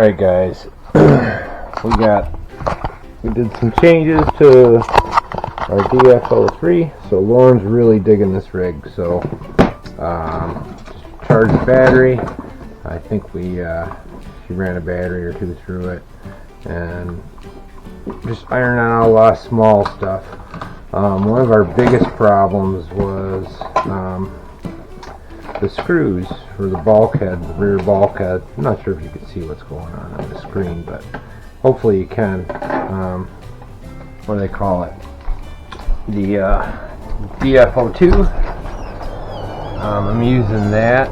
Alright guys, we did some changes to our DF03, so Lauren's really digging this rig. So just charged the battery. I think she ran a battery or two through it, and just ironing out a lot of small stuff. One of our biggest problems was the screws for the bulkhead, the rear bulkhead. I'm not sure if you can see what's going on the screen, but hopefully you can. What do they call it? The DF02. I'm using that.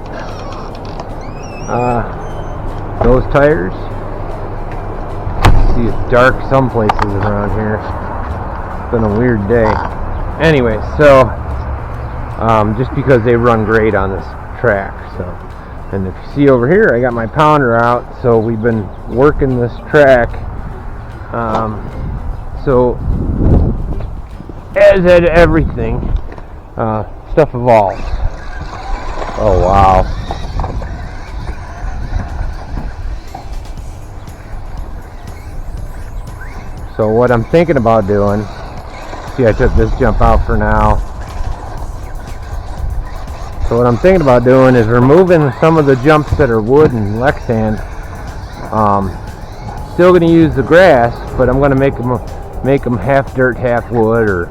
Those tires. See, it's dark some places around here. It's been a weird day. Anyway, so just because they run great on this track. So, and if you see over here, I got my pounder out, so we've been working this track. So as everything, stuff evolves. Oh wow. So what I'm thinking about doing, see, I took this jump out for now. So what I'm thinking about doing is removing some of the jumps that are wood and Lexan. Still going to use the grass, but I'm going to make them half dirt, half wood, or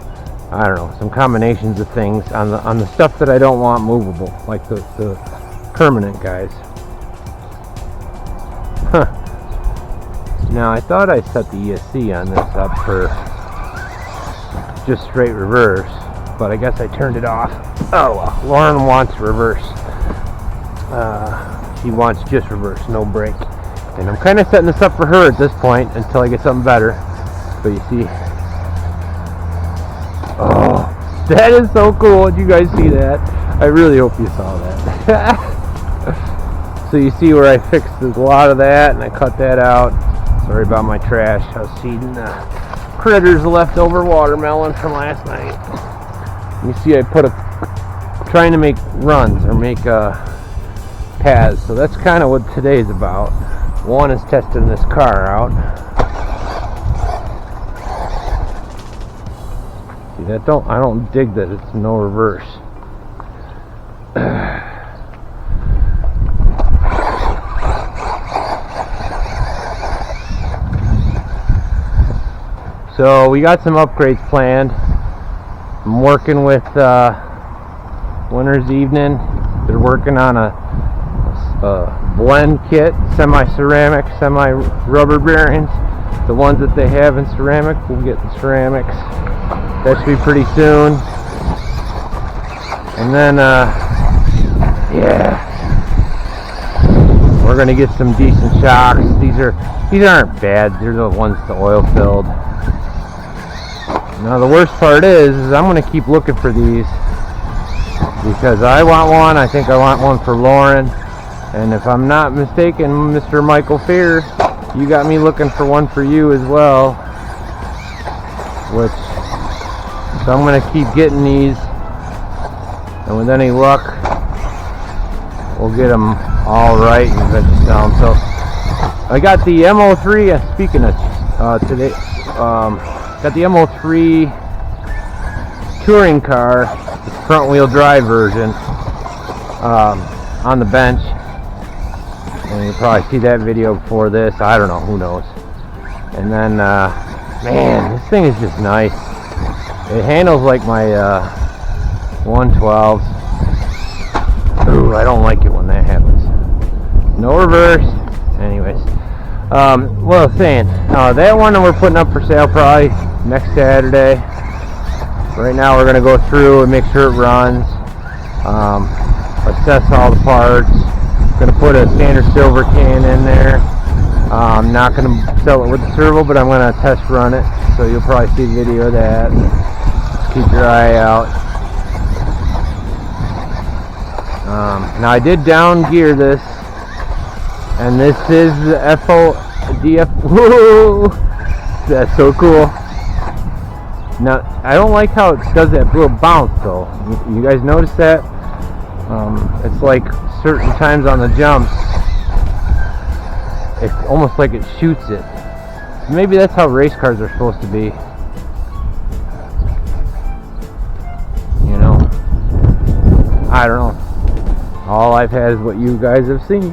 I don't know, some combinations of things on the stuff that I don't want movable, like the permanent guys. Huh. Now I thought I set the ESC on this up for just straight reverse, but I guess I turned it off. Oh well, Lauren wants reverse. She wants just reverse, no brake. And I'm kind of setting this up for her at this point until I get something better. But you see, oh, that is so cool. Did you guys see that? I really hope you saw that. So you see where I fixed a lot of that, and I cut that out. Sorry about my trash. I was feeding critters leftover watermelon from last night. You see, I put trying to make runs or make paths. So that's kind of what today's about. One is testing this car out. See that? I don't dig that it's no reverse. So we got some upgrades planned. I'm working with Winter's Evening. They're working on a blend kit, semi-ceramic, semi-rubber bearings. The ones that they have in ceramic, we'll get the ceramics. That should be pretty soon. And then, yeah, we're gonna get some decent shocks. These aren't bad. They're the ones the oil filled. Now the worst part is I'm going to keep looking for these because I want one. I think I want one for Lauren. And if I'm not mistaken, Mr. Michael Fear, you got me looking for one for you as well. So I'm going to keep getting these. And with any luck, we'll get them all right and eventually sell them. So I got the MO3, speaking of today, got the MO3 touring car, the front wheel drive version, on the bench. And you'll probably see that video before this. I don't know, who knows. And then, man, this thing is just nice. It handles like my 112s. Ooh, I don't like it when that happens. No reverse. Anyways. What I was saying, that one we're putting up for sale probably next Saturday. Right now we're going to go through and make sure it runs, assess all the parts. Going to put a standard silver can in there. I'm not going to sell it with the servo, but I'm going to test run it, so you'll probably see a video of that. Just keep your eye out. Now I did down gear this, and this is the DF. Whoa! That's so cool. Now I don't like how it does that little bounce though. You guys notice that? It's like certain times on the jumps it's almost like it shoots it. Maybe that's how race cars are supposed to be. You know, I don't know. All I've had is what you guys have seen.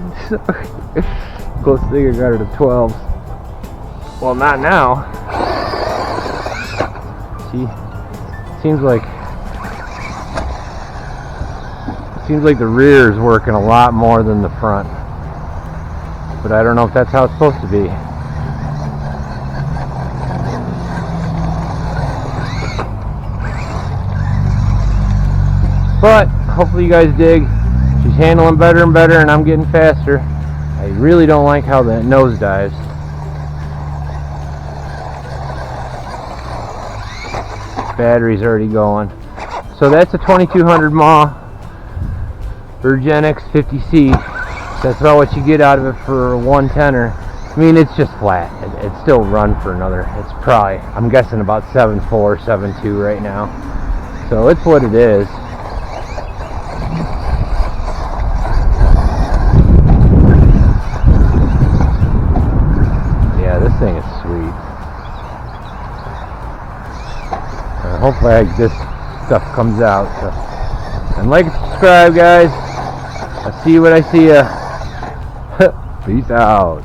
Closest thing I got are the 12s. Well, not now. See, seems like the rear is working a lot more than the front. But I don't know if that's how it's supposed to be. But hopefully you guys dig. She's handling better and better, and I'm getting faster. I really don't like how that nose dives. Battery's already going. So that's a 2200 mAh URGENEX 50C. That's about what you get out of it for a 110er. I mean, it's just flat. It's still run for another. It's probably, I'm guessing, about 7.4, 7.2 right now. So it's what it is. Yeah, this thing is sweet. Hopefully this stuff comes out. So. And like and subscribe, guys. I see you when I see ya. Peace out.